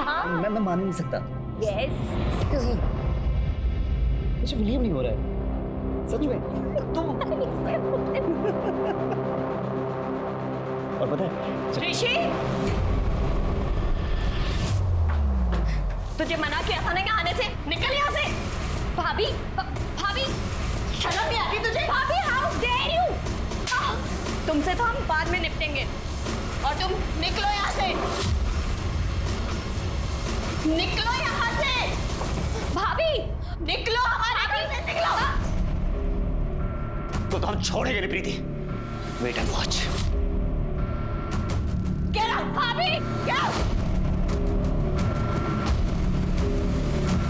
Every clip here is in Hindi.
हाँ। मैं मान नहीं सकता। यस। मुझे बिलीव नहीं हो रहा है सच में। तुम और पता है ऋषि, तुझे मना किया था ना यहाँ आने से, निकल यहाँ से। भाभी, भाभी शर्म नहीं आती तुझे? भाभी हाउ डेयर यू। तुमसे तो हम बाद में निपटेंगे, और तुम निकलो यहाँ से, निकलो यहाँ से। भाभी निकलो, हमारे घर से निकलो। तो हम छोड़ेंगे नहीं Preeti. Wait and watch. Get out, भाभी, get out।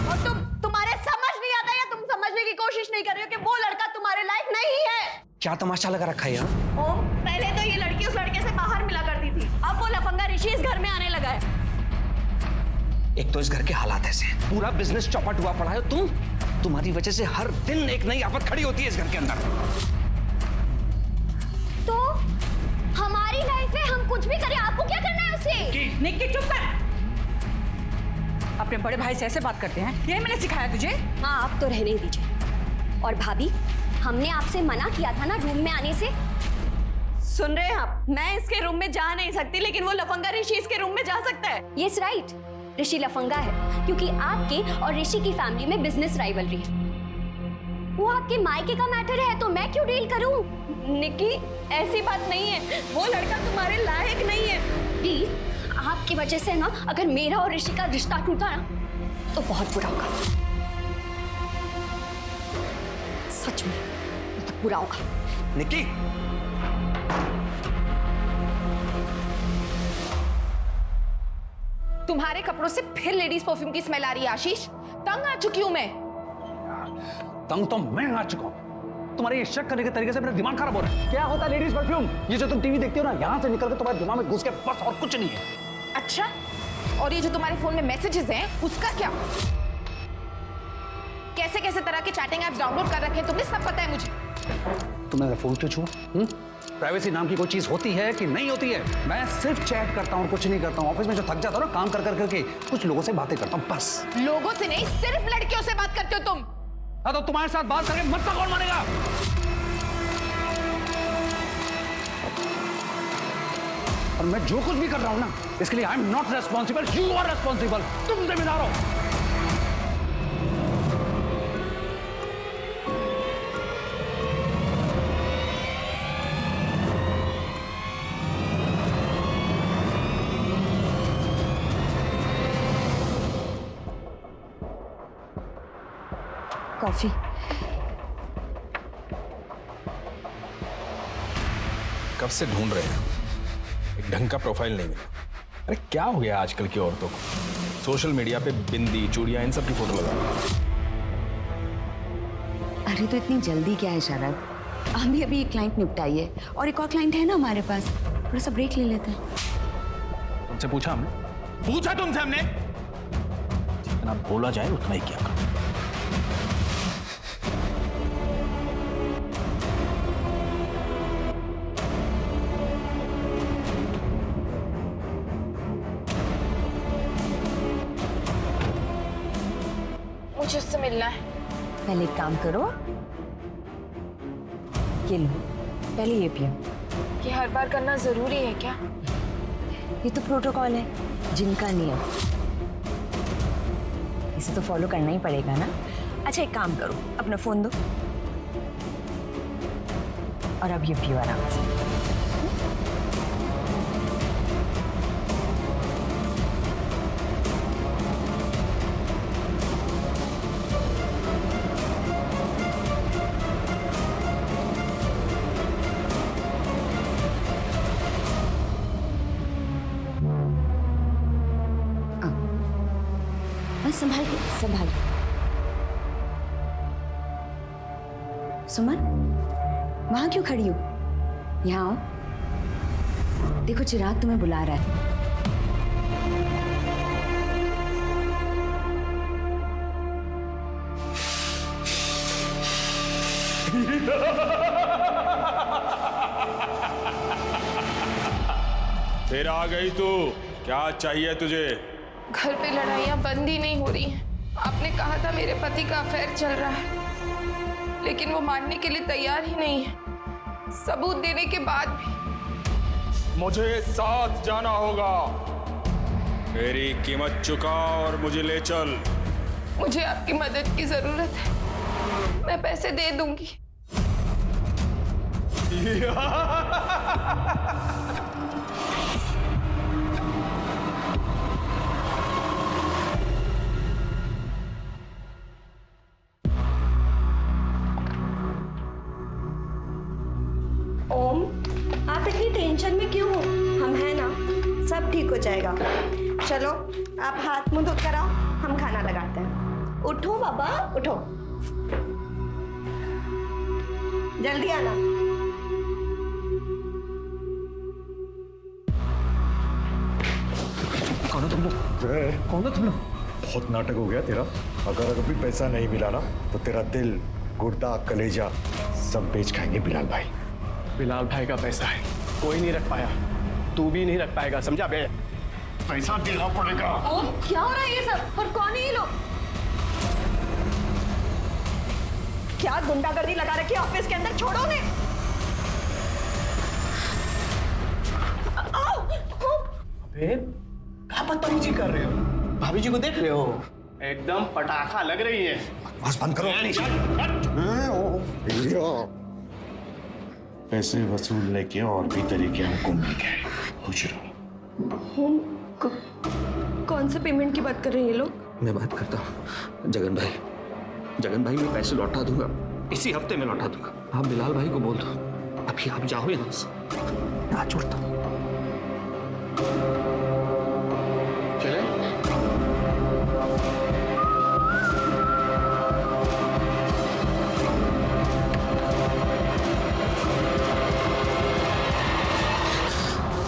और तुम्हारे समझ नहीं आता या तुम समझने की कोशिश नहीं कर रहे हो कि वो लड़का तुम्हारे लायक नहीं है? क्या तमाशा लगा रखा है यहाँ? ओम, पहले तो ये लड़की उस लड़के से बाहर मिला करती थी, अब वो लफंगा ऋषि इस घर में आने लगा है। एक तो इस घर के हालात ऐसे हैं, पूरा बिजनेस चौपट हुआ पड़ा है। तुम्हारी वजह से हर दिन एक नई आफत खड़ी होती है इस घर के अंदर। तो हमारी लाइफ है, हम कुछ भी करें, आपको क्या करना है उससे? निक्की चुप कर। अपने बड़े भाई से ऐसे बात करते हैं, यही मैंने सिखाया तुझे? हाँ, आप तो रहने दीजिए। और भाभी, हमने आपसे मना किया था ना रूम में आने से। सुन रहे हैं आप? मैं इसके रूम में जा नहीं सकती, लेकिन वो लफंगा ऋषि इसके रूम में जा सकता है। यस राइट, ऋषि लफंगा है क्योंकि आपके और ऋषि की फैमिली में बिजनेस राइवलरी है। वो आपके मायके का मैटर है, तो मैं क्यों डील करूं? निक्की, ऐसी बात नहीं है, वो लड़का तुम्हारे लायक नहीं है। दी, आपकी वजह से ना अगर मेरा और ऋषि का रिश्ता टूटा ना तो बहुत बुरा होगा। सच में बहुत बुरा होगा। निक्की, तुम्हारे कपड़ों से फिर लेडीज परफ्यूम की स्मेल आ रही है आशीष। तंग आ चुकी हूं मैं। तंग तो मैं आ चुका हूं। तुम्हारे ये शक करने के तरीके से मेरा दिमाग खराब हो रहा है। क्या होता है लेडीज परफ्यूम? ये जो तुम टीवी देखते हो ना, यहां से निकल के तुम्हारे दिमाग में घुस के बस, और कुछ नहीं है। अच्छा, और ये जो तुम्हारे फोन में मैसेजेस हैं उसका क्या? कैसे कैसे तरह के चैटिंग ऐप्स डाउनलोड कर रखे हैं तुमने, सब पता है मुझे। तुम मेरा फोन क्यों छुआ? प्राइवेसी नाम की कोई चीज होती है कि नहीं होती है? मैं सिर्फ चैट करता हूँ, कुछ नहीं करता हूँ। ऑफिस में जो थक जाता हूँ ना काम कर करके, कुछ लोगों से बातें करता हूँ बस। लोगों से नहीं, सिर्फ लड़कियों से बात करते हो तुम। हाँ, तो तुम्हारे साथ बात करके मतलब कौन मानेगा? और मैं जो कुछ भी कर रहा हूं ना, इसके लिए I am not responsible, you are responsible. तुम जिम्मेदार हो। कॉफी। कब से ढूंढ रहे हैं, एक ढंग का प्रोफाइल नहीं मिला। अरे क्या हो गया आजकल की औरतों को? सोशल मीडिया पे बिंदी, चूड़ियां, इन सब की फोटो लगा। अरे तो इतनी जल्दी क्या है शरद? हम भी अभी एक क्लाइंट निपटाई है और एक और क्लाइंट है ना हमारे पास, थोड़ा सा ब्रेक ले लेते हैं। तुमसे पूछा तुमसे हमने जितना बोला जाए उतना ही किया करो। मुझे उससे मिलना है। पहले एक काम करो, ये लो, पहले ये पियो। ये हर बार करना जरूरी है क्या? ये तो प्रोटोकॉल है, जिनका नियम, इसे तो फॉलो करना ही पड़ेगा ना। अच्छा एक काम करो, अपना फोन दो और अब ये पियो आराम से। संभाल के, संभाल। सुमन, वहां क्यों खड़ी हो? यहाँ आओ, देखो चिराग तुम्हें बुला रहा है। फिर आ गई तू, क्या चाहिए तुझे? घर पे लड़ाइयाँ बंद ही नहीं हो रही हैं। आपने कहा था मेरे पति का अफेयर चल रहा है, लेकिन वो मानने के लिए तैयार ही नहीं है, सबूत देने के बाद भी। मुझे साथ जाना होगा। मेरी कीमत चुका और मुझे ले चल। मुझे आपकी मदद की जरूरत है, मैं पैसे दे दूंगी। ओम, आप इतनी टेंशन में क्यों हो? हम हैं ना, सब ठीक हो जाएगा। चलो आप हाथ मुंह धो कर आओ, हम खाना लगाते हैं। उठो बाबा उठो, जल्दी आना। कौन हो तुम लोग? कौन हो तुम लोग? बहुत नाटक हो गया तेरा। अगर अभी पैसा नहीं मिला ना तो तेरा दिल, गुर्दा, कलेजा सब बेच खाएंगे बिलाल भाई। बिलाल भाई का पैसा है, कोई नहीं रख पाया, तू भी नहीं रख पाएगा, समझा बे? पैसा देना पड़ेगा। ओम, क्या हो रहा है ये सब? और कौन है ये लोग? क्या गुंडागर्दी लगा रखी है ऑफिस के अंदर? छोड़ो ने। आओ, ओम। अबे क्या बदतमीजी कर रहे हो? भाभी जी को देख रहे हो? एकदम पटाखा लग रही है। बस बंद करो। पैसे वसूलने के और भी तरीके हमको मिल गए, खुश रहो। ओम, कौन से पेमेंट की बात कर रहे हैं ये लोग? मैं बात करता हूँ जगन भाई। जगन भाई मैं पैसे लौटा दूंगा, इसी हफ्ते में लौटा दूंगा। आप बिलाल भाई को बोल दो अभी आप जाओ यहाँ से, मैं हाथ छोड़ता हूँ। चले?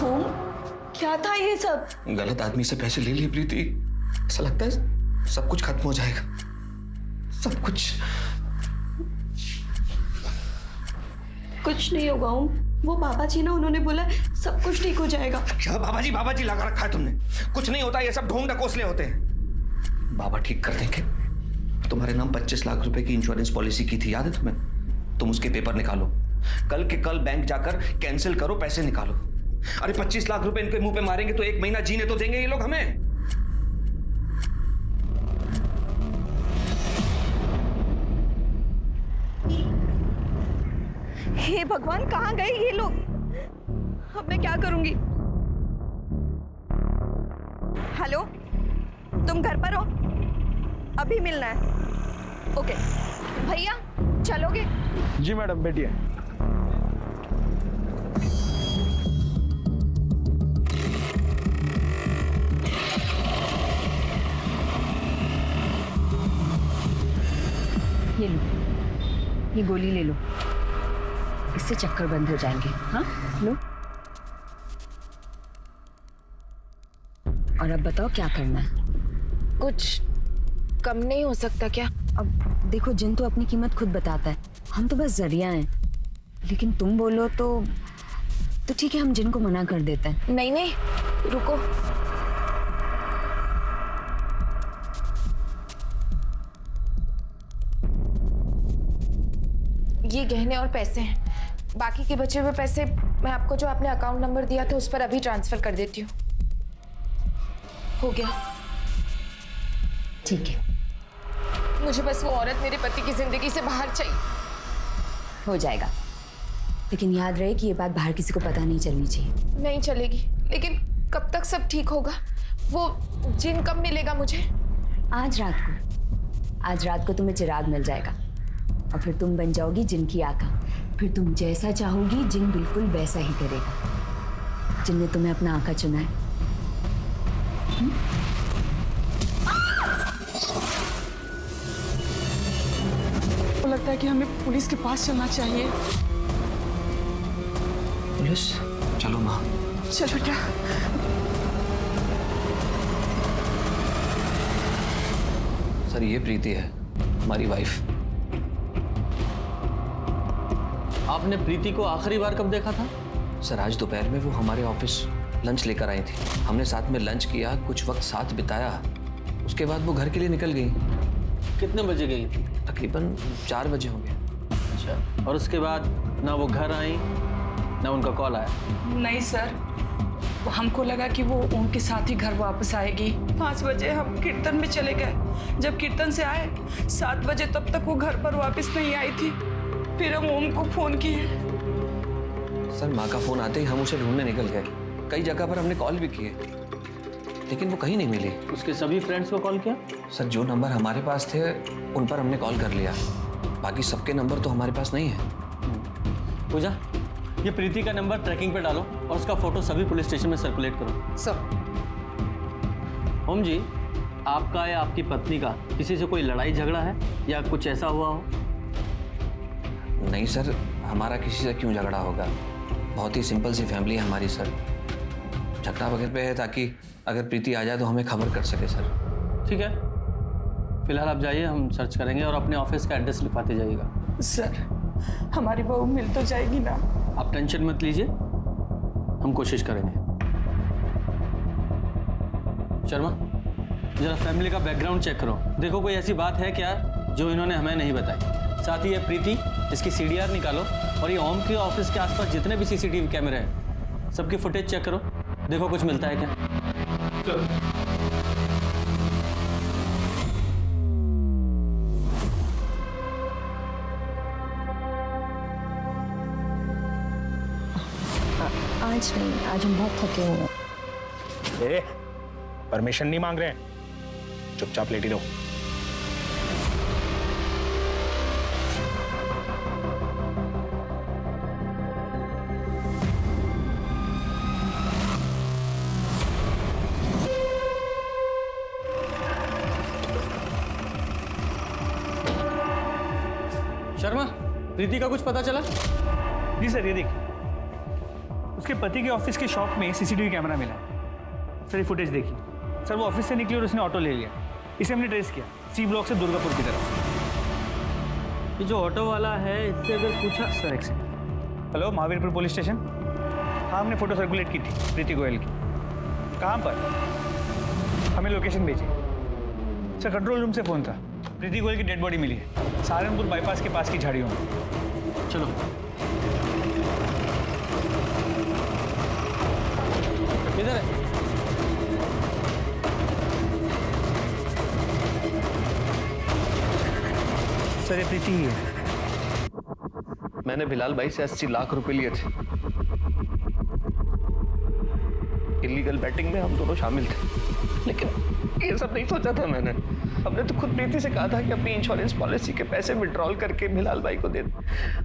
ओम, क्या था ये सब? गलत आदमी से पैसे ले लिए प्रीति, ऐसा लगता है सब कुछ खत्म हो जाएगा, सब कुछ। कुछ नहीं होगा ओम, वो बाबा जी ना, उन्होंने बोला सब कुछ ठीक हो जाएगा। क्या बाबा जी लगा रखा है तुमने? कुछ नहीं होता, ये सब ढोंग ढकोसले होते हैं। बाबा ठीक कर देंगे। तुम्हारे नाम 25 लाख रुपए की इंश्योरेंस पॉलिसी की थी, याद है तुम्हें? तुम उसके पेपर निकालो, कल के कल बैंक जाकर कैंसिल करो, पैसे निकालो। अरे 25 लाख रुपए इनके मुंह पे मारेंगे तो 1 महीना जीने तो देंगे ये लोग हमें। हे भगवान, कहाँ गए ये लोग? अब मैं क्या करूंगी? हेलो, तुम घर पर हो? अभी मिलना है। ओके भैया, चलोगे? जी मैडम, बैठिए। ये लो, ये गोली ले लो, इससे चक्कर बंद हो जाएंगे। हाँ लो। और अब बताओ क्या करना है? कुछ कम नहीं हो सकता क्या? अब देखो, जिन तो अपनी कीमत खुद बताता है, हम तो बस जरिया हैं। लेकिन तुम बोलो तो ठीक है, हम जिन को मना कर देते हैं। नहीं नहीं, रुको। ये गहने और पैसे हैं, बाकी के बचे हुए पैसे मैं आपको जो आपने अकाउंट नंबर दिया था उस पर अभी ट्रांसफर कर देती हूँ। हो गया? ठीक है, मुझे बस वो औरत मेरे पति की जिंदगी से बाहर चाहिए। हो जाएगा, लेकिन याद रहे कि ये बात बाहर किसी को पता नहीं चलनी चाहिए। नहीं चलेगी, लेकिन कब तक सब ठीक होगा? वो जिन कब मिलेगा मुझे? आज रात को तुम्हें चिराग मिल जाएगा और फिर तुम बन जाओगी जिन की आका। फिर तुम जैसा चाहोगी जिन बिल्कुल वैसा ही करेगा। जिनने तुम्हें अपना आका चुना है। को लगता है कि हमें पुलिस के पास चलना चाहिए। पुलिस? चलो माँ। चल बेटा। सर ये प्रीति है, हमारी वाइफ। आपने प्रीति को आखिरी बार कब देखा था? सर आज दोपहर में वो हमारे ऑफिस लंच लेकर आई थी। हमने साथ में लंच किया, कुछ वक्त साथ बिताया। उसके बाद वो घर के लिए निकल गई। कितने बजे गई थी? तकरीबन 4 बजे होंगे। अच्छा, और उसके बाद ना वो घर आई ना उनका कॉल आया? नहीं सर, हमको लगा कि वो ओम के साथ ही घर वापस आएगी। 5 बजे हम कीर्तन में चले गए। जब कीर्तन से आए 7 बजे, तब तक वो घर पर वापस नहीं आई थी। फिर हम ओम को फोन किए। सर, माँ का फोन आते ही हम उसे ढूंढने निकल गए। कई जगह पर हमने कॉल भी किए, लेकिन वो कहीं नहीं मिली। उसके सभी फ्रेंड्स को कॉल किया? सर, जो नंबर हमारे पास थे उन पर हमने कॉल कर लिया। बाकी सबके नंबर तो हमारे पास नहीं है। पूजा, ये प्रीति का नंबर ट्रैकिंग पे डालो और उसका फोटो सभी पुलिस स्टेशन में सर्कुलेट करो। सर। ओम जी, आपका या आपकी पत्नी का किसी से कोई लड़ाई झगड़ा है या कुछ ऐसा हुआ हो? नहीं सर, हमारा किसी से क्यों झगड़ा होगा। बहुत ही सिंपल सी फैमिली है हमारी सर। झगड़ा वगैरह पे है ताकि अगर प्रीति आ जाए तो हमें खबर कर सके सर। ठीक है, फिलहाल आप जाइए, हम सर्च करेंगे और अपने ऑफिस का एड्रेस लिखवाते जाइएगा। सर, हमारी बहू मिल तो जाएगी ना? आप टेंशन मत लीजिए, हम कोशिश करेंगे। शर्मा, जरा फैमिली का बैकग्राउंड चेक करो, देखो कोई ऐसी बात है क्या जो इन्होंने हमें नहीं बताई। साथ ही ये प्रीति, इसकी CDR निकालो और ये ओम के ऑफिस के आसपास जितने भी CCTV कैमरे हैं सबकी फुटेज चेक करो, देखो कुछ मिलता है क्या। आज नहीं, आज हम बहुत थके हुए हैं। परमिशन नहीं मांग रहे हैं, चुपचाप लेटी रहो। शर्मा, प्रीति का कुछ पता चला? जी सर, ये देखिए, उसके पति के ऑफिस के शॉप में CCTV कैमरा मिला। सर, ये फुटेज देखिए। सर, वो ऑफिस से निकली और उसने ऑटो ले लिया। इसे हमने ट्रेस किया C ब्लॉक से दुर्गापुर की तरफ। ये जो ऑटो वाला है, इससे अगर पूछा। सर, एक second. Hello, Mahavirpur police station. हाँ, हमने फोटो सर्कुलेट की थी प्रीति गोयल की। कहाँ पर? हमें लोकेशन भेजी। सर, कंट्रोल रूम से फ़ोन था। प्रीति गोयल की डेड बॉडी मिली है सहारनपुर बाईपास के पास की झाड़ियों में। चलो। किधर है? सर, ये प्रीति ही है। मैंने बिलाल भाई से 80 लाख रुपए लिए थे। इलीगल बैटिंग में हम दोनों शामिल थे, लेकिन ये सब नहीं सोचा था मैंने। हमने तो खुद प्रीति से कहा था कि अपनी इंश्योरेंस पॉलिसी के पैसे विड्रॉल करके बिलाल भाई को दे दें।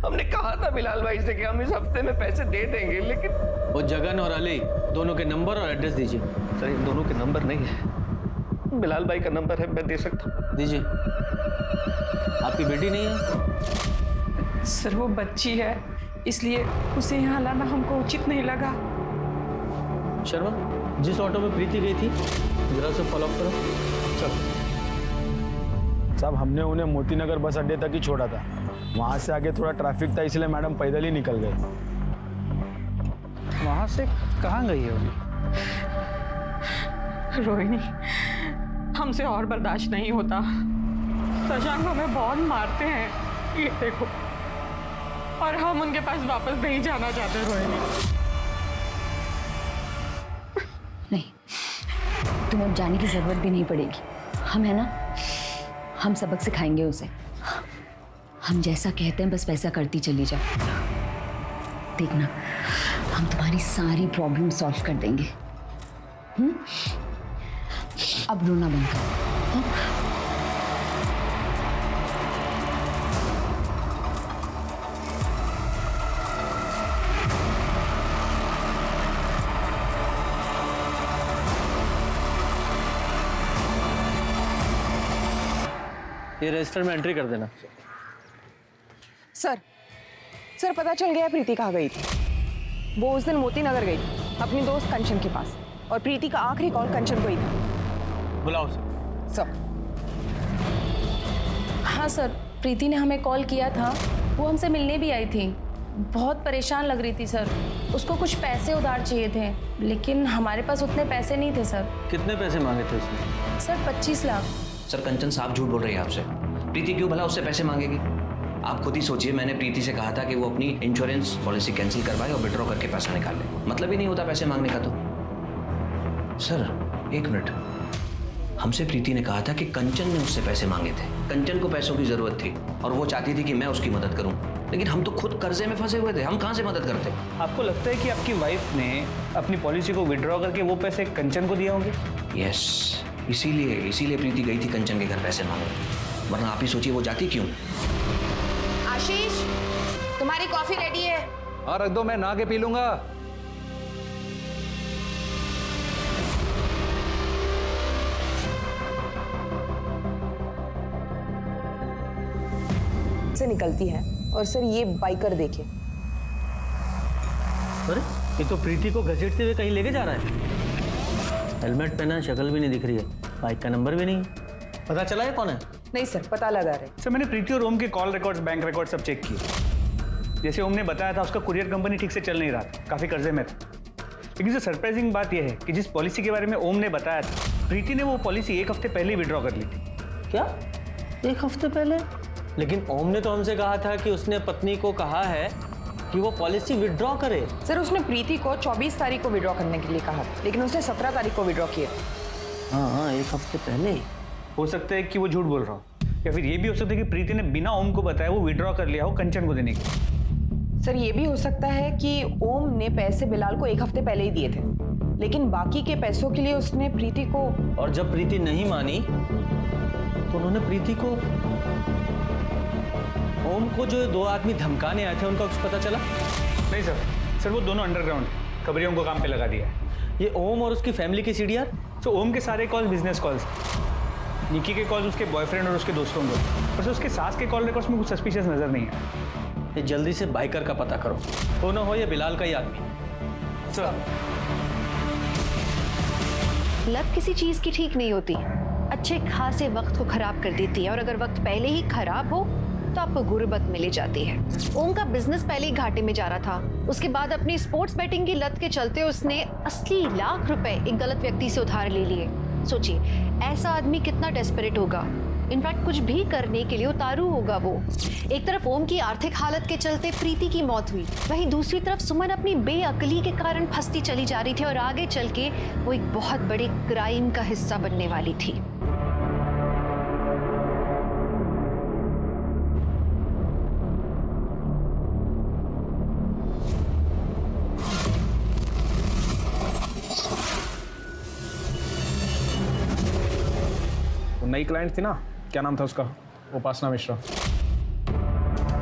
हमने कहा था बिलाल भाई से कि हम इस हफ्ते में पैसे दे देंगे, लेकिन वो जगन और अली दोनों के नंबर और एड्रेस दीजिए। सर, इन दोनों के नंबर नहीं है। बिलाल भाई का नंबर है, मैं दे सकता हूँ। दीजिए। आपकी बेटी नहीं है? सर, वो बच्ची है, इसलिए उसे यहाँ लाना हमको उचित नहीं लगा। शर्मा, जिस ऑटो में प्रीति गई थी जरा उसे फॉलो अप करो। चलो। साहब, हमने उन्हें मोतीनगर बस अड्डे तक ही छोड़ा था। वहाँ से आगे थोड़ा ट्रैफिक था, इसलिए मैडम पैदल ही निकल गए। वहाँ से कहाँ गई है वो? रोहिणी, हमसे और बर्दाश्त नहीं होता। शशांक हमें बहुत मारते हैं, ये देखो, और हम उनके पास वापस नहीं जाना चाहते। रोहिणी, नहीं, तुम्हें अब जाने की जरूरत भी नहीं पड़ेगी। हम है ना, हम सबक सिखाएंगे उसे। हम जैसा कहते हैं बस वैसा करती चली जाओ। देखना, हम तुम्हारी सारी प्रॉब्लम सॉल्व कर देंगे। अब रोना बंद करो। ये रजिस्टर में एंट्री कर देना। सर, पता चल गया प्रीति कहाँ गई थी। वो उस दिन मोती नगर गई थी अपनी दोस्त कंचन के पास, और प्रीति का आखिरी कॉल कंचन को ही था। बुलाओ उसे। सर। हाँ सर, प्रीति ने हमें कॉल किया था, वो हमसे मिलने भी आई थी, बहुत परेशान लग रही थी सर। उसको कुछ पैसे उधार चाहिए थे, लेकिन हमारे पास उतने पैसे नहीं थे सर। कितने पैसे मांगे थे उसने? सर 25 लाख। सर कंचन साफ झूठ बोल रही है आपसे। प्रीति क्यों भला उससे पैसे मांगेगी? आप खुद ही सोचिए, मैंने प्रीति से कहा था कि वो अपनी इंश्योरेंस पॉलिसी कैंसिल करवाए और विड्रॉ करके पैसा निकाल ले। मतलब ही नहीं होता पैसे मांगने का तो। सर 1 मिनट, हमसे प्रीति ने कहा था कि कंचन ने उससे पैसे मांगे थे। कंचन को पैसों की जरूरत थी और वो चाहती थी कि मैं उसकी मदद करूं, लेकिन हम तो खुद कर्जे में फंसे हुए थे, हम कहां से मदद करते? आपको लगता है कि आपकी वाइफ ने अपनी पॉलिसी को विड्रॉ करके वो पैसे कंचन को दिए होंगे? यस, इसीलिए प्रीति गई थी कंचन के घर पैसे मांगने, वरना आप ही सोचिए वो जाती क्यों। आशीष, तुम्हारी कॉफी रेडी है। हाँ रख दो, मैं नहा के पी लूंगा। से निकलती है और सर ये बाइकर देखिए। अरे ये तो प्रीति को घसीटते हुए कहीं लेके जा रहा है। हेलमेट पहना, शक्ल भी नहीं दिख रही है, बाइक का नंबर भी नहीं। पता चला है कौन है? नहीं सर, पता लगा रहे। सर मैंने प्रीति और ओम के कॉल रिकॉर्ड्स, बैंक रिकॉर्ड सब चेक किए। जैसे ओम ने बताया था, उसका कुरियर कंपनी ठीक से चल नहीं रहा था, काफी कर्जे में था। लेकिन सर सरप्राइजिंग बात यह है कि जिस पॉलिसी के बारे में ओम ने बताया था, प्रीति ने वो पॉलिसी 1 हफ्ते पहले ही विड्रॉ कर ली थी। क्या 1 हफ्ते पहले? लेकिन ओम ने तो हमसे कहा था कि उसने पत्नी को कहा है कि वो पॉलिसी विड्रॉ करे। सर उसने प्रीति को 24 तारीख को विड्रॉ करने के लिए कहा था, लेकिन उसने 17 तारीख को विड्रॉ किया। हाँ 1 हफ्ते पहले ही। हो सकता है कि वो झूठ बोल रहा हो, या फिर ये भी हो सकता है कि प्रीति ने बिना ओम को बताया वो विड्रॉ कर लिया हो कंचन को देने के। सर ये भी हो सकता है कि ओम ने पैसे बिलाल को 1 हफ्ते पहले ही दिए थे, लेकिन बाकी के पैसों के लिए उसने प्रीति को। और जब प्रीति नहीं मानी तो उन्होंने प्रीति को, ओम को जो 2 आदमी धमकाने आए थे उनका कुछ पता चला? नहीं सर वो दोनों अंडरग्राउंड खबरियों को काम पे लगा दिया है। ये ओम और उसकी फैमिली की सीडीआर? तो ओम के सारे कॉल बिजनेस कॉल्स, निकी के कॉल्स उसके बॉयफ्रेंड और उसके दोस्तों को, और उसके सास के कॉल रिकॉर्ड्स में कुछ सस्पिशियस नजर नहीं है। ये जल्दी से बाइकर का पता करो, हो ना हो ये बिलाल का ही आदमी। सर लत किसी चीज की ठीक नहीं होती, अच्छे खासे वक्त को खराब कर देती है, और अगर वक्त पहले ही खराब हो तो आपको गुर्बत मिली जाती है। ओम का बिजनेस पहले ही घाटे में जा रहा था, उसके बाद अपनी स्पोर्ट्स बैटिंग की लत के चलते उसने 80 लाख रुपए एक गलत व्यक्ति से उधार ले लिए। सोचिए ऐसा आदमी कितना डेस्परेट होगा, इनफैक्ट कुछ भी करने के लिए उतारू होगा वो। एक तरफ ओम की आर्थिक हालत के चलते प्रीति की मौत हुई, वहीं दूसरी तरफ सुमन अपनी बेअक्ली के कारण फंसती चली जा रही थी और आगे चल के वो एक बहुत बड़े क्राइम का हिस्सा बनने वाली थी। नई क्लाइंट थी ना, क्या नाम था उसका? उपासना मिश्रा।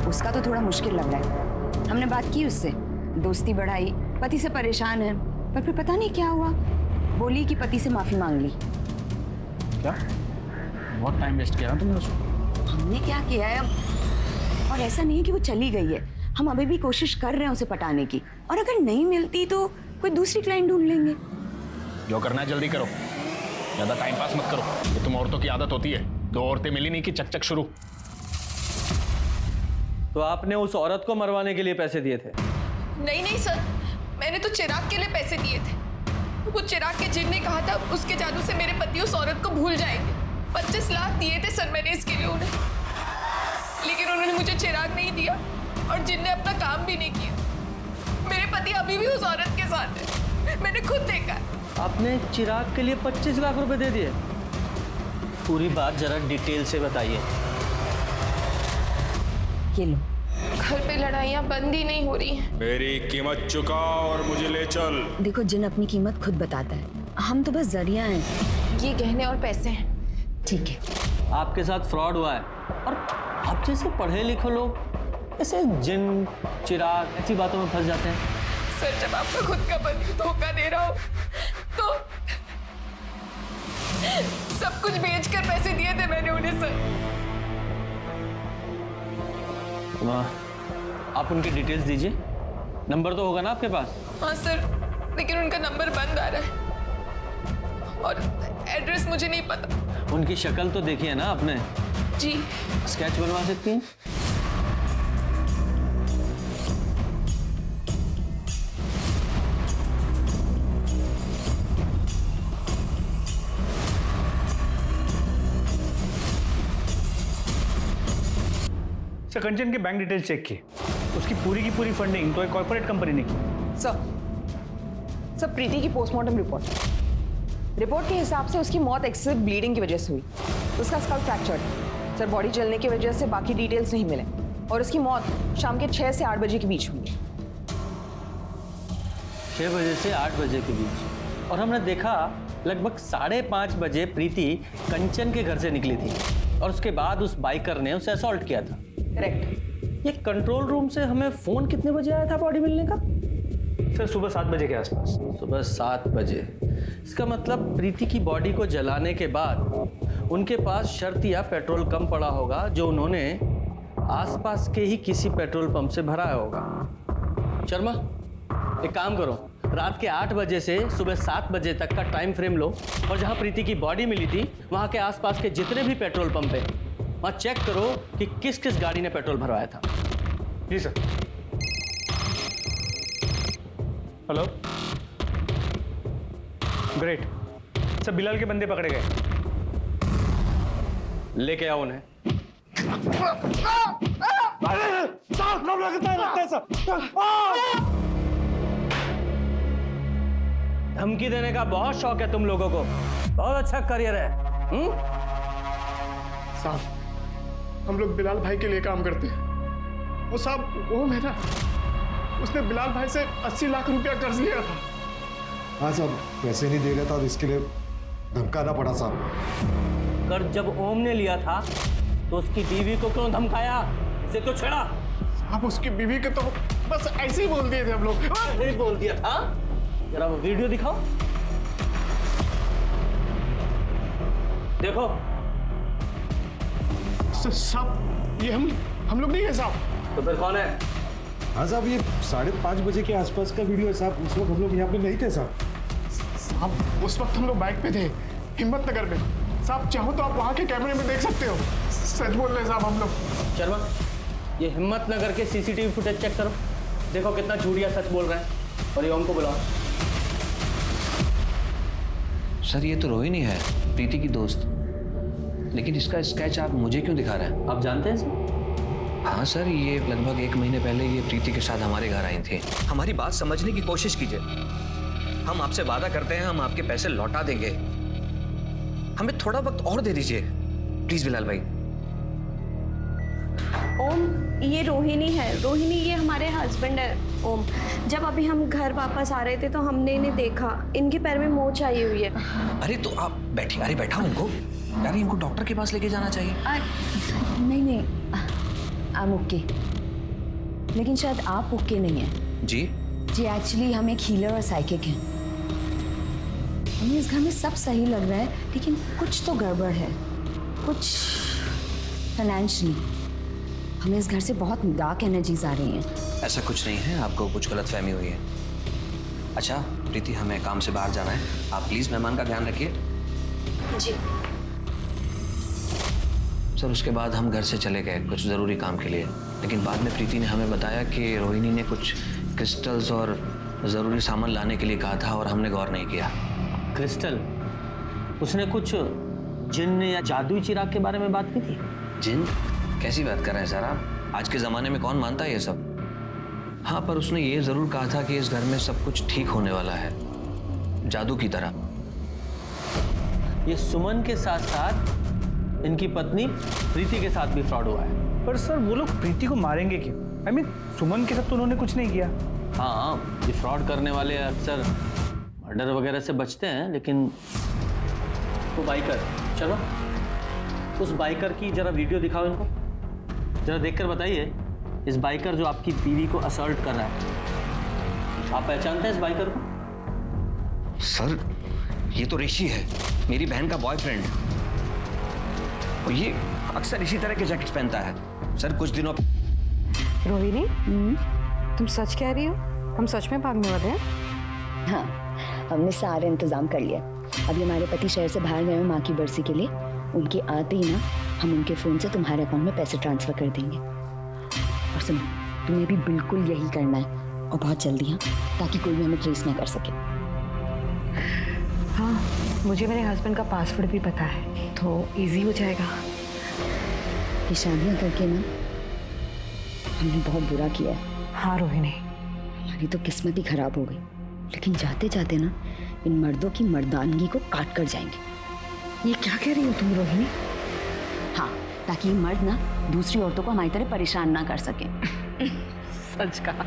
उसका तो थोड़ा मुश्किल लग रहा है। हमने बात की उससे, दोस्ती बढ़ाई, पति से परेशान है, पर फिर पता नहीं क्या हुआ, बोली कि पति से माफी मांग ली। क्या? बहुत टाइम वेस्ट किया ना तुमने उसको। हमने क्या किया है अब? और ऐसा नहीं है कि वो चली गई है, हम अभी भी कोशिश कर रहे हैं उसे पटाने की, और अगर नहीं मिलती तो कोई दूसरी क्लाइंट ढूंढ लेंगे। जो करना है जल्दी करो, ज्यादा टाइम पास मत करो, ये तुम औरतों की आदत होती है। 2 औरतें मिली नहीं कि चक चक शुरू। तो आपने उस औरत को मरवाने के लिए पैसे दिए थे? नहीं सर, मैंने तो चिराग के लिए पैसे दिए थे। वो चिराग के जिन ने कहा था उसके जादू से मेरे पति उस औरत को भूल जाएंगे। 25 लाख दिए थे सर मैंने इसके लिए उन्हें, लेकिन उन्होंने मुझे चिराग नहीं दिया और जिन ने अपना काम भी नहीं किया। मेरे पति अभी भी उस औरत के साथ है, मैंने खुद देखा है। आपने चिराग के लिए 25 लाख रुपए दे दिए? पूरी बात जरा डिटेल से बताइए। ये लो। घर पे लड़ाइयाँ बंद ही नहीं हो रही हैं। मेरी कीमत चुका और मुझे ले चल। देखो जिन अपनी कीमत खुद बताता है, हम तो बस जरिया हैं। ये गहने और पैसे हैं। ठीक है। आपके साथ फ्रॉड हुआ है, और आप जैसे पढ़े लिखे लोग ऐसे जिन, चिराग ऐसी बातों में फंस जाते हैं। सर जब आपका खुद का पति धोखा दे रहा हो तो सब कुछ बेचकर पैसे दिए थे मैंने उन्हें सर। आप उनकी डिटेल्स दीजिए, नंबर तो होगा ना आपके पास? हाँ सर, लेकिन उनका नंबर बंद आ रहा है और एड्रेस मुझे नहीं पता। उनकी शक्ल तो देखी है ना आपने? जी। स्केच बनवा सकती हैं? सर कंचन के बैंक डिटेल्स चेक किए, उसकी पूरी की पूरी फंडिंग तो एक कॉर्पोरेट कंपनी ने की। सर प्रीति की पोस्टमार्टम रिपोर्ट के हिसाब से उसकी मौत एक्सेसिव ब्लीडिंग की वजह से हुई। उसका स्कल फ्रैक्चर्ड। सर बॉडी जलने की वजह से बाकी डिटेल्स नहीं मिले और उसकी मौत शाम के 6 से 8 बजे के बीच हुई है। 6 बजे से 8 बजे के बीच। और हमने देखा लगभग 5:30 बजे प्रीति कंचन के घर से निकली थी और उसके बाद उस बाइकर ने उसे असॉल्ट किया था। करेक्ट। ये कंट्रोल रूम से हमें फोन कितने बजे आया था बॉडी मिलने का? सर सुबह 7 बजे के आसपास। सुबह 7 बजे। इसका मतलब प्रीति की बॉडी को जलाने के बाद उनके पास शर्त या पेट्रोल कम पड़ा होगा जो उन्होंने आसपास के ही किसी पेट्रोल पंप से भराया होगा। शर्मा, एक काम करो, रात के 8 बजे से सुबह 7 बजे तक का टाइम फ्रेम लो और जहां प्रीति की बॉडी मिली थी वहां के आसपास के जितने भी पेट्रोल पंप है वहां चेक करो कि किस किस गाड़ी ने पेट्रोल भरवाया था। जी sir. Hello, great sir, Bilal के बंदे पकड़े गए। लेके आओ उन्हें। धमकी देने का बहुत शौक है तुम लोगों को। बहुत अच्छा करियर है। साहब, हम लोग बिलाल भाई के लिए काम करते हैं। वो साहब वो है ना, उसने बिलाल भाई से 80 लाख रुपया कर्ज लिया था। हाँ साहब, पैसे नहीं दे रहा था और इसके लिए धमकाना पड़ा साहब। कर्ज जब ओम ने लिया था तो उसकी बीवी को क्यों धमकाया? इसे तो छेड़ा। साहब उसकी बीवी के तो बस ऐसे ही बोल दिए थे हम लोग। नहीं बोल दिया था? जरा वो वीडियो दिखाओ। देखो। साहब ये हम लोग नहीं है साहब। तो फिर कौन है? हाँ साहब, ये 5:30 बजे के आसपास का वीडियो है साहब। उस वक्त हम लोग यहाँ पे नहीं थे साहब। साहब उस वक्त हम लोग बाइक पे थे हिम्मतनगर में। साहब चाहो तो आप वहाँ के कैमरे में देख सकते हो। सच बोल रहे साहब हम लोग। शर्मा, ये हिम्मतनगर के सीसीटीवी फुटेज चेक करो। देखो कितना झूठिया सच बोल रहे हैं। और ये ओम को बुलाओ। सर ये तो रोहिणी है, प्रीति की दोस्त, लेकिन इसका स्केच आप मुझे क्यों दिखा रहे हैं? आप जानते हैं इसे? हाँ सर, ये लगभग 1 महीने पहले ये प्रीति के साथ हमारे घर आई थी। हमारी बात समझने की कोशिश कीजिए। हम आपसे वादा करते हैं, हम आपके पैसे लौटा देंगे। हमें थोड़ा वक्त और दे दीजिए प्लीज बिलाल भाई। ओम, ये रोहिणी है। रोहिणी ये हमारे हस्बैंड है ओम। जब अभी हम घर वापस आ रहे थे तो हमने इन्हें देखा। इनके पैर में मोच आई हुई है। अरे तो आप बैठिए। अरे बैठा उनको यार, इनको डॉक्टर के पास लेके जाना चाहिए। नहीं I'm ओके, लेकिन शायद आप ओके नहीं है। जी एक्चुअली हम एक हीलर और साइकिक हैं। हमें इस घर में सब सही लग रहा है लेकिन कुछ तो गड़बड़ है। कुछ फाइनेंशियली हमें इस घर से बहुत डार्क एनर्जीज आ रही हैं। ऐसा कुछ नहीं है, आपको कुछ गलतफहमी हुई है। अच्छा प्रीति, हमें काम से बाहर जाना है, आप प्लीज मेहमान का ध्यान रखिए। जी सर उसके बाद हम घर से चले गए कुछ ज़रूरी काम के लिए, लेकिन बाद में प्रीति ने हमें बताया कि रोहिणी ने कुछ क्रिस्टल्स और ज़रूरी सामान लाने के लिए कहा था और हमने गौर नहीं किया। क्रिस्टल? उसने कुछ जिन्न या जादुई चिराग के बारे में बात की थी? जिन? कैसी बात कर रहे हैं सर आप? आज के ज़माने में कौन मानता है ये सब? हाँ, पर उसने ये ज़रूर कहा था कि इस घर में सब कुछ ठीक होने वाला है, जादू की तरह। ये सुमन के साथ साथ इनकी पत्नी प्रीति के साथ भी फ्रॉड हुआ है। पर सर वो लोग प्रीति को मारेंगे क्यों? I mean, सुमन के साथ तो उन्होंने कुछ नहीं किया। हाँ, ये फ्रॉड करने वाले अक्सर मर्डर वगैरह से बचते हैं, लेकिन वो बाइकर, चलो उस बाइकर की जरा वीडियो दिखाओ इनको। जरा देखकर बताइए, इस बाइकर जो आपकी बीवी को असॉल्ट कर रहा है, आप पहचानते हैं इस बाइकर को? सर ये तो ऋषि है, मेरी बहन का बॉयफ्रेंड, और ये अक्सर इसी तरह के जैकेट्स पहनता है। सर कुछ दिनों रोहिणी, तुम सच कह रही हो? हम सच में भागने वाले हैं? हाँ, हमने सारे इंतजाम कर लिया। अभी हमारे पति शहर से बाहर गए हैं माँ की बरसी के लिए। उनके आते ही ना हम उनके फ़ोन से तुम्हारे अकाउंट में पैसे ट्रांसफ़र कर देंगे। और सुनो, तुम्हें भी बिल्कुल यही करना है, और बहुत जल्दी, हाँ, ताकि कोई भी हमें ट्रेस ना कर सके। हाँ, मुझे मेरे हस्बैंड का पासवर्ड भी पता है, तो इजी हो जाएगा। ये शादियाँ करके ना हमने बहुत बुरा किया है। हाँ रोहिणी, हमारी तो किस्मत ही खराब हो गई, लेकिन जाते जाते ना इन मर्दों की मर्दानगी को काट कर जाएंगे। ये क्या कह रही हो तुम रोहिणी? हाँ, ताकि ये मर्द ना दूसरी औरतों को हमारी तरह परेशान ना कर सके। सच कहा।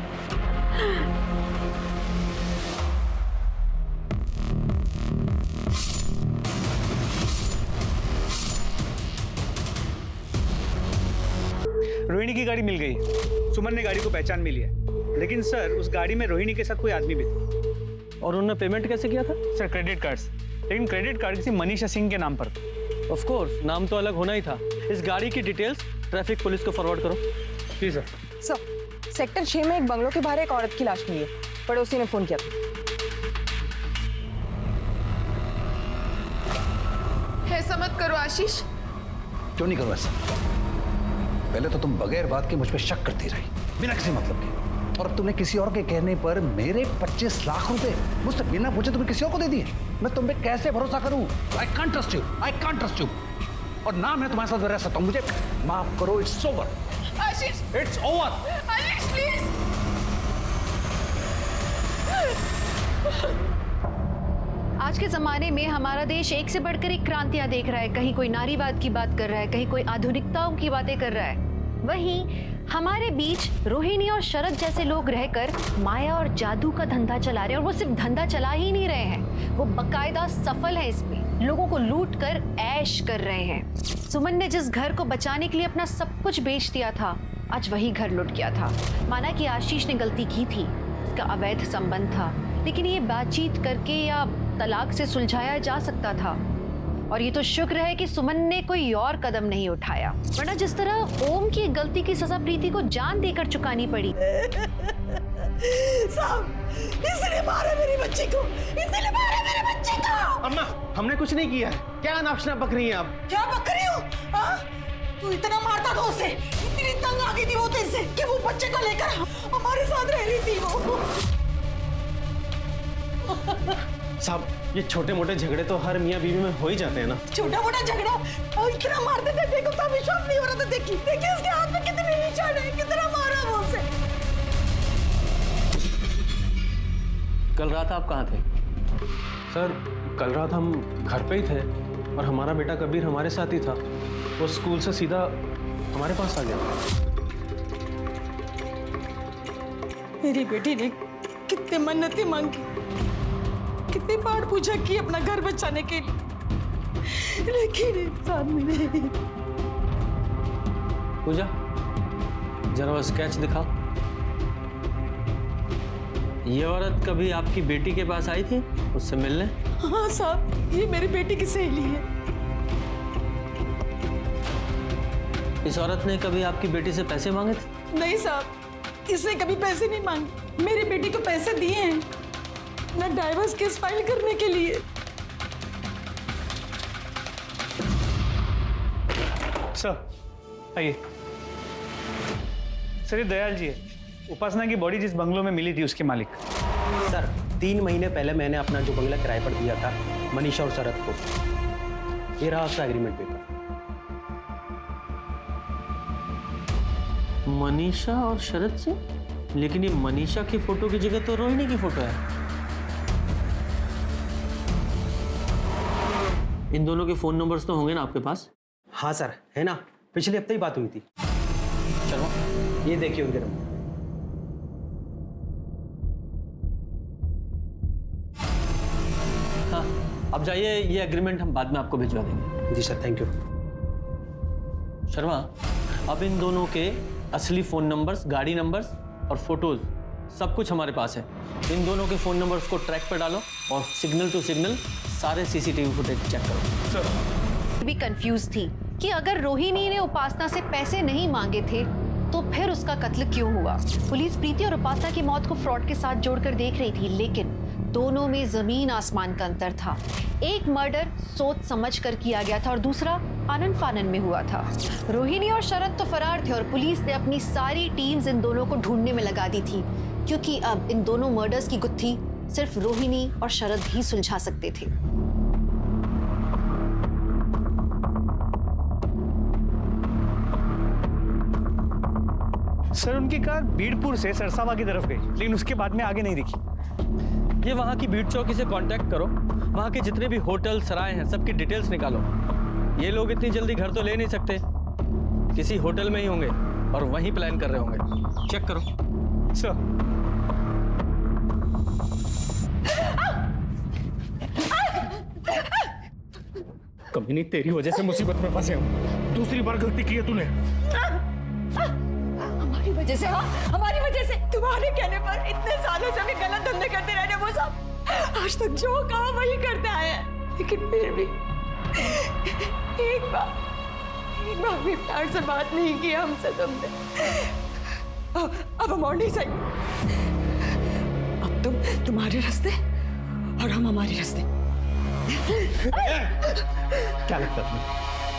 रोहिणी की गाड़ी मिल गई। सुमन ने गाड़ी को पहचान मिली है, लेकिन सर उस गाड़ी में रोहिणी के साथ कोई आदमी भी था। और उन्होंने पेमेंट कैसे किया था? सर क्रेडिट कार्ड्स, लेकिन क्रेडिट कार्ड किसी मनीषा सिंह के नाम पर था। ऑफ कोर्स, नाम तो अलग होना ही था। इस गाड़ी की डिटेल्स ट्रैफिक पुलिस को फॉरवर्ड करो। जी सर। सर, सेक्टर 6 में एक बंगलों के बाहर एक औरत की लाश मिली है। पड़ोसी ने फोन किया था। ऐसा मत करो आशीष। क्यों नहीं करो ऐसा? पहले तो तुम बगैर बात के मुझ पे शक करती रही, बिना किसी मतलब के, और अब तुमने किसी और के कहने पर मेरे 25 लाख रुपए मुझसे बिना पूछे तुम्हें किसी और को दे दिए। मैं तुम पे कैसे भरोसा करूं? I can't trust you, I can't trust you. और ना मैं तुम्हारे साथ रह सकता हूं। मुझे माफ करो, it's over. Ashish, it's over. Ashish please. आज के जमाने में हमारा देश एक से बढ़कर एक क्रांतियां देख रहा है। कहीं कोई नारीवाद की बात कर रहा है, कहीं कोई आधुनिकताओं की बातें कर रहा है। वहीं हमारे बीच रोहिणी और शरद जैसे लोग रहकर माया और जादू का धंधा चला रहे हैं। और वो सिर्फ धंधा चला ही नहीं रहे हैं, वो बकायदा सफल है इसमें। लोगों को लूट कर ऐश कर रहे हैं। सुमन ने जिस घर को बचाने के लिए अपना सब कुछ बेच दिया था, आज वही घर लुट गया था। माना कि आशीष ने गलती की थी, उसका अवैध संबंध था, लेकिन ये बातचीत करके या तलाक से सुलझाया जा सकता था। और ये तो शुक्र है कि सुमन ने कोई और कदम नहीं उठाया, वरना जिस तरह ओम की गलती की सजा प्रीति को जान देकर चुकानी पड़ी। साहब, इसने मारा मेरी बच्ची को, इसने मारा मेरे बच्चे को। अम्मा, हमने कुछ नहीं किया है। क्या नापशना बक रही हैं आप? क्या बक रही हो? हाँ? तू इतना मारता था उसे, इतनी तंग आ गई थी वो तेरे से कि वो बच्चे को लेकर हमारे साथ रह रही थी वो। साहब, ये छोटे मोटे झगड़े तो हर मियाँ बीवी में हो ही जाते हैं ना। छोटा मोटा झगड़ा और इतना मारते थे, देखो सब विश्वास नहीं हो रहा था। देखिए उसके हाथ में कितने निशान है, कितना मारा वो उसे। कल रात आप कहाँ थे? सर, कल रात हम घर पे ही थे और हमारा बेटा कबीर हमारे साथ ही था। वो स्कूल से सीधा हमारे पास आ गया। मेरी बेटी ने कितने मन्नतें मांगी, कितनी बार पूजा की अपना घर बचाने के लिए, लेकिन इंसान में नहीं। पूजा, जरा वो स्केच दिखाओ। ये औरत कभी आपकी बेटी के पास आई थी उससे मिलने? हाँ साहब, ये मेरी बेटी की सहेली है। इस औरत ने कभी आपकी बेटी से पैसे मांगे थे? नहीं साहब, इसने कभी पैसे नहीं मांगे। मेरी बेटी को पैसे दिए हैं ना डाइवोर्स केस फाइल करने के लिए। सर आइए। सर ये दयाल जी है, उपासना की बॉडी जिस बंगलों में मिली थी उसके मालिक। सर 3 महीने पहले मैंने अपना जो बंगला किराए पर दिया था मनीषा और शरद को। ये रहा उसका एग्रीमेंट पेपर। मनीषा और शरद से? लेकिन ये मनीषा की फोटो की जगह तो रोहिणी की फोटो है। इन दोनों के फोन नंबर्स तो होंगे ना आपके पास? हाँ सर, है ना, पिछले हफ्ते ही बात हुई थी। चलो ये देखिए उनके नंबर। हाँ, अब जाइए, ये एग्रीमेंट हम बाद में आपको भिजवा देंगे। जी सर, थैंक यू। शर्मा, अब इन दोनों के असली फोन नंबर्स, गाड़ी नंबर्स और फोटोज सब कुछ हमारे पास है। इन दोनों के फोन नंबर्स को ट्रैक पर डालो और सिग्नल टू सिग्नल सारे सीसीटीवी फुटेज चेक करो। सर भी कंफ्यूज थी कि अगर रोहिणी ने उपासना से पैसे नहीं मांगे थे तो फिर उसका कत्ल क्यों हुआ। पुलिस प्रीति और उपासना की मौत को फ्रॉड के साथ जोड़कर देख रही थी, लेकिन दोनों में जमीन आसमान का अंतर था। एक मर्डर सोच समझ कर किया गया था और दूसरा आनन फानन में हुआ था। रोहिणी और शरद तो फरार थे और पुलिस ने अपनी सारी टीम्स इन दोनों को ढूंढने में लगा दी थी, क्योंकि अब इन दोनों मर्डर्स की गुत्थी सिर्फ रोहिणी और शरद ही सुलझा सकते थे। सर उनकी कार बीड़पुर से सरसावा की तरफ गई, लेकिन उसके बाद में आगे नहीं दिखी। ये वहाँ की बीट चौकी से कांटेक्ट करो, वहाँ के जितने भी होटल सराय हैं सबकी डिटेल्स निकालो। ये लोग इतनी जल्दी घर तो ले नहीं सकते, किसी होटल में ही होंगे और वहीं प्लान कर रहे होंगे। चेक करो। सर कभी नहीं, तेरी वजह से मुसीबत में फंसे हम। दूसरी बार गलती की है तूने। हमारी वजह से, हाँ हमारी वजह से। तुम्हारे कहने पर इतने सालों से हमें गलत धंधे करते रहने, वो सब आज तक जो कहा वही करते आए हैं, लेकिन फिर भी एक बार भी प्यार से बात नहीं की हमसे तुमने। अब हम और नहीं सही। अब तुम तुम्हारे रास्ते और हम हमारे रास्ते। क्या लगता है तुम्हें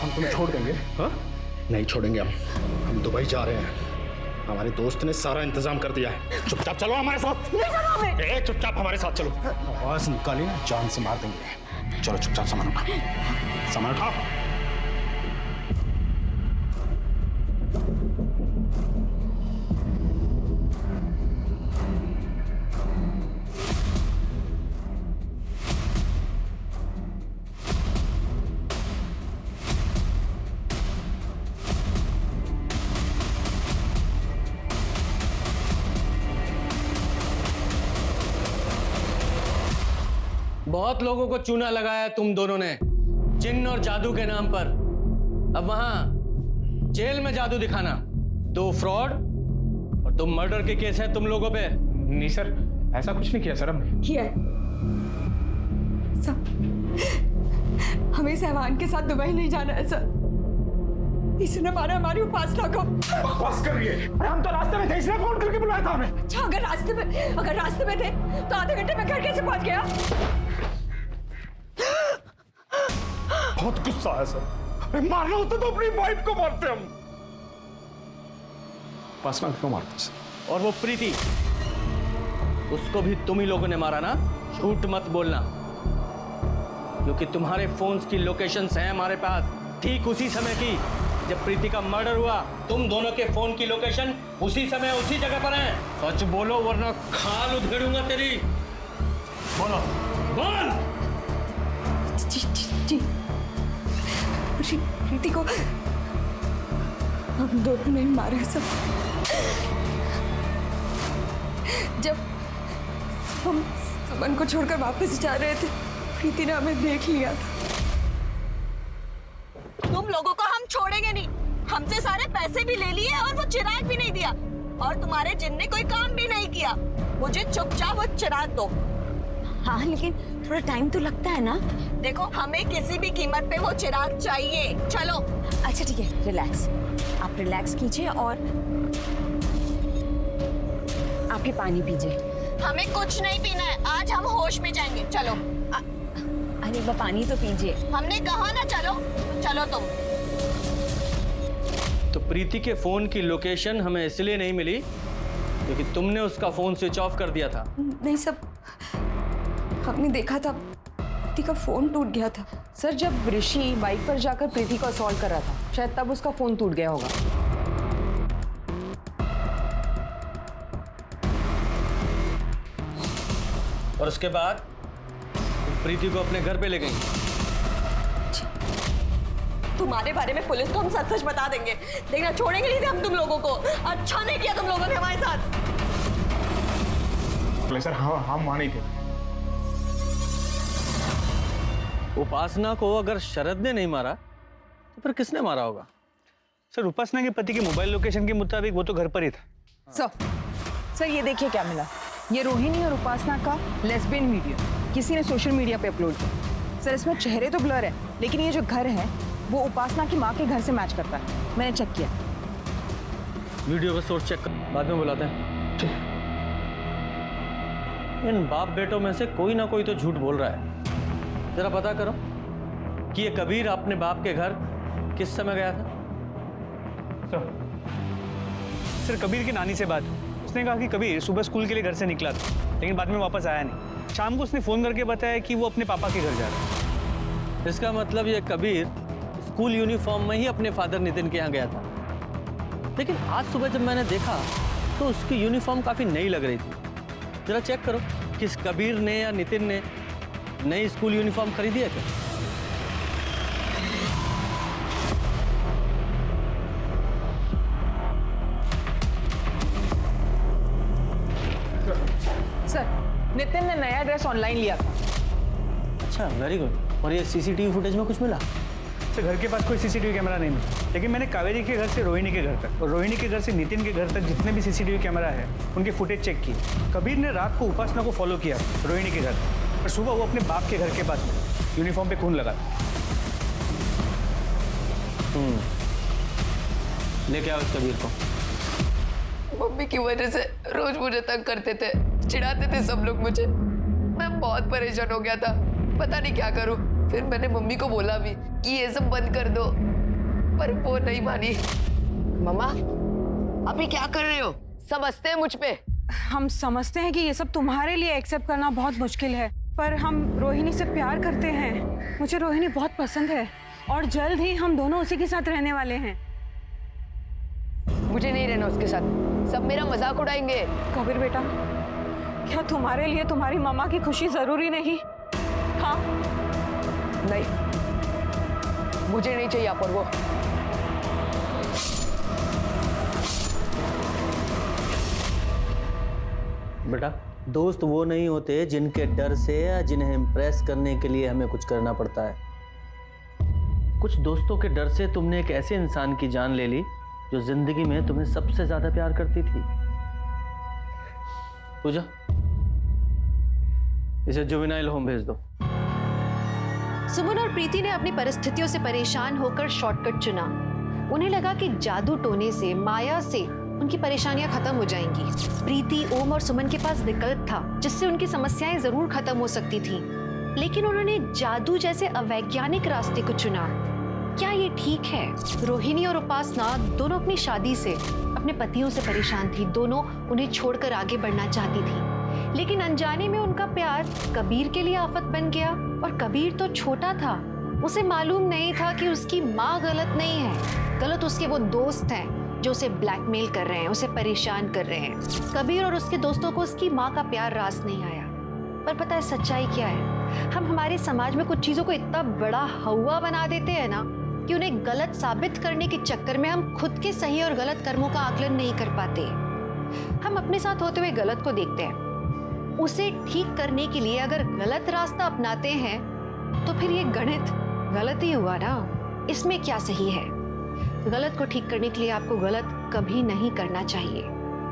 हम तुम्हें छोड़ देंगे? हाँ नहीं छोड़ेंगे हम दुबई जा रहे हैं। हमारे दोस्त ने सारा इंतजाम कर दिया है। चुपचाप चलो हमारे साथ। चुपचाप हमारे साथ चलो। आवाज निकाली ना जान से मार देंगे। चलो चुपचाप सामान उठा, सामान उठा। बहुत लोगों को चूना लगाया तुम दोनों ने जिन्न और जादू के नाम पर। अब वहां जेल में जादू दिखाना। 2 फ्रॉड और 2 मर्डर के केस है तुम लोगों पे। नहीं सर, ऐसा कुछ नहीं किया सर हमने। किया है सर। हमें सहवान के साथ दुबई नहीं जाना है सर। इसने मारा हमारी उपासना को। बकवास कर रही है। अरे हम तो रास्ते में थे, इसलिए फोन करके बुलाया था हमें। अच्छा अगर रास्ते में थे तो आधे घंटे में घर कैसे पहुंच गया? बहुत गुस्सा है सर। अरे मारना होता तो अपनी वाइफ को मारते हम। उपासना क्यों मारते सर? और वो प्रीति, उसको भी तुम ही लोगों ने मारा ना? झूठ मत बोलना, क्योंकि तुम्हारे फोन्स की लोकेशंस हैं हमारे पास ठीक उसी समय की जब प्रीति का मर्डर हुआ। तुम दोनों के फोन की लोकेशन उसी समय उसी जगह पर है। सच बोलो वरना खाल उधेड़ूंगा तेरी। बोलो बोल। जी प्रीति को हम दोनों ने मारा सब। जब हम सुमन को छोड़कर वापस जा रहे थे, प्रीति ने हमें देख लिया था। तुम लोगों को हम छोड़ेंगे नहीं। हमसे सारे पैसे भी ले लिए और वो चिराग भी नहीं दिया, और तुम्हारे जिन ने कोई काम भी नहीं किया। मुझे चुपचाप वो चिराग दो। हाँ लेकिन थोड़ा टाइम तो लगता है ना। देखो हमें किसी भी कीमत पे वो चिराग चाहिए। चलो। अच्छा ठीक है, रिलैक्स। आप रिलैक्स कीजिए और आप ये पानी पीजिए। हमें कुछ नहीं पीना है, आज हम होश में जाएंगे। चलो। अरे वो पानी तो पीजिए। हमने कहा ना चलो। चलो तुम। तो प्रीति के फोन की लोकेशन हमें इसलिए नहीं मिली क्योंकि तुमने उसका फोन स्विच ऑफ कर दिया था। नहीं सब हमने देखा था, प्रीति का फोन टूट गया था। सर जब ऋषि बाइक पर जाकर प्रीति को असॉल्ट कर रहा था, शायद तब उसका फोन टूट गया होगा। और उसके बाद प्रीति को अपने घर पे ले गई। तुम्हारे बारे में पुलिस को हम सच सच बता देंगे। देखना छोड़ेंगे नहीं थे हम तुम लोगों को। अच्छा नहीं किया तुम लोगों ने हमारे साथ। सर हम वहां नहीं थे। उपासना को अगर शरद ने नहीं मारा तो फिर किसने मारा होगा? सर उपासना के पति के मोबाइल लोकेशन के मुताबिक वो तो घर पर ही था। सर ये देखिए क्या मिला। ये रोहिणी और उपासना का लेस्बियन वीडियो किसी ने सोशल मीडिया पे अपलोड किया। सर इसमें चेहरे तो ब्लर है, लेकिन ये जो घर है वो उपासना की माँ के घर से मैच करता है। मैंने चेक किया। वीडियो का सोर्स चेक कर, बाद में बुलाते हैं। इन बाप बेटों में से कोई ना कोई तो झूठ बोल रहा है। जरा पता करो कि ये कबीर अपने बाप के घर किस समय गया था। सर कबीर की नानी से बात, उसने कहा कि कबीर सुबह स्कूल के लिए घर से निकला था, लेकिन बाद में वापस आया नहीं। शाम को उसने फोन करके बताया कि वो अपने पापा के घर जा रहा है। इसका मतलब ये कबीर स्कूल यूनिफॉर्म में ही अपने फादर नितिन के यहाँ गया था। लेकिन आज सुबह जब मैंने देखा तो उसकी यूनिफॉर्म काफ़ी नई लग रही थी। जरा चेक करो किस कबीर ने या नितिन ने नई स्कूल यूनिफॉर्म खरीदी है क्या? सर, नितिन ने नया ड्रेस ऑनलाइन लिया था। अच्छा, वेरी गुड। और ये सीसीटीवी फुटेज में कुछ मिला? सर घर के पास कोई सीसीटीवी कैमरा नहीं मिला, लेकिन मैंने कावेरी के घर से रोहिणी के घर तक और रोहिणी के घर से नितिन के घर तक जितने भी सीसीटीवी कैमरा है उनकी फुटेज चेक की। कबीर ने रात को उपासना को फॉलो किया रोहिणी के घर और सुबह वो अपने बाप के घर के पास में यूनिफॉर्म पे खून लगा। लेके आओ इस कबीर को। मम्मी की वजह से रोज मुझे तंग करते थे, चिढ़ाते थे सब लोग मुझे। मैं बहुत परेशान हो गया था, पता नहीं क्या करूं। फिर मैंने मम्मी को बोला भी कि ये सब बंद कर दो, पर वो नहीं मानी। मम्मा, अभी क्या कर रहे हो? सब हंसते हैं मुझ पे। हम समझते हैं कि ये सब तुम्हारे लिए एक्सेप्ट करना बहुत मुश्किल है, पर हम रोहिणी से प्यार करते हैं। मुझे रोहिणी बहुत पसंद है और जल्द ही हम दोनों उसी के साथ रहने वाले हैं। मुझे नहीं रहना उसके साथ, सब मेरा मजाक उड़ाएंगे। कबीर बेटा, क्या तुम्हारे लिए तुम्हारी मम्मा की खुशी जरूरी नहीं? हाँ? नहीं, मुझे नहीं चाहिए अपूर्व। बेटा, दोस्त वो नहीं होते जिनके डर से या जिन्हें इम्प्रेस करने के लिए हमें कुछ करना पड़ता है। कुछ दोस्तों के डर से तुमने एक ऐसे इंसान की जान ले ली जो जिंदगी में तुम्हें सबसे ज्यादा प्यार करती थी। पूजा, इसे जुवेनाइल होम भेज दो। सुमन और प्रीति ने अपनी परिस्थितियों से परेशान होकर शॉर्टकट चुना। उन्हें लगा कि जादू टोने से, माया से उनकी परेशानियां खत्म हो जाएंगी। प्रीति, ओम और सुमन के पास विकल्प था जिससे उनकी समस्याएं जरूर खत्म हो सकती थीं, लेकिन उन्होंने जादू जैसे अवैज्ञानिक रास्ते को चुना। क्या ये ठीक है? रोहिणी और उपासना दोनों अपनी शादी से, अपने पतियों से परेशान थी। दोनों उन्हें छोड़कर आगे बढ़ना चाहती थी, लेकिन अनजाने में उनका प्यार कबीर के लिए आफत बन गया। और कबीर तो छोटा था, उसे मालूम नहीं था कि उसकी माँ गलत नहीं है, गलत उसके वो दोस्त हैं जो उसे ब्लैकमेल कर रहे हैं, उसे परेशान कर रहे हैं। कबीर और उसके दोस्तों को उसकी माँ का प्यार रास नहीं आया। पर पता है सच्चाई क्या है? हम हमारे समाज में कुछ चीजों को इतना बड़ा हवा बना देते हैं ना कि उन्हें गलत साबित करने के चक्कर में हम खुद के सही और गलत कर्मों का आकलन नहीं कर पाते। हम अपने साथ होते हुए गलत को देखते हैं, उसे ठीक करने के लिए अगर गलत रास्ता अपनाते हैं तो फिर ये गणित गलत ही हुआ ना। इसमें क्या सही है? गलत को ठीक करने के लिए आपको गलत कभी नहीं करना चाहिए।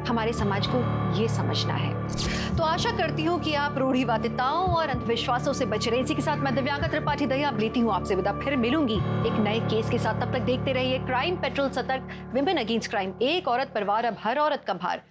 हमारे समाज को ये समझना है। तो आशा करती हूँ कि आप रूढ़िवादिताओं और अंधविश्वासों से बच रहे। इसी के साथ मैं दिव्यांका त्रिपाठी दया लेती हूँ आपसे विदा। फिर मिलूंगी एक नए केस के साथ। तब तक देखते रहिए क्राइम पेट्रोल, सतर्क, विमेन अगेंस्ट क्राइम। एक औरत परिवार, अब हर औरत का भार।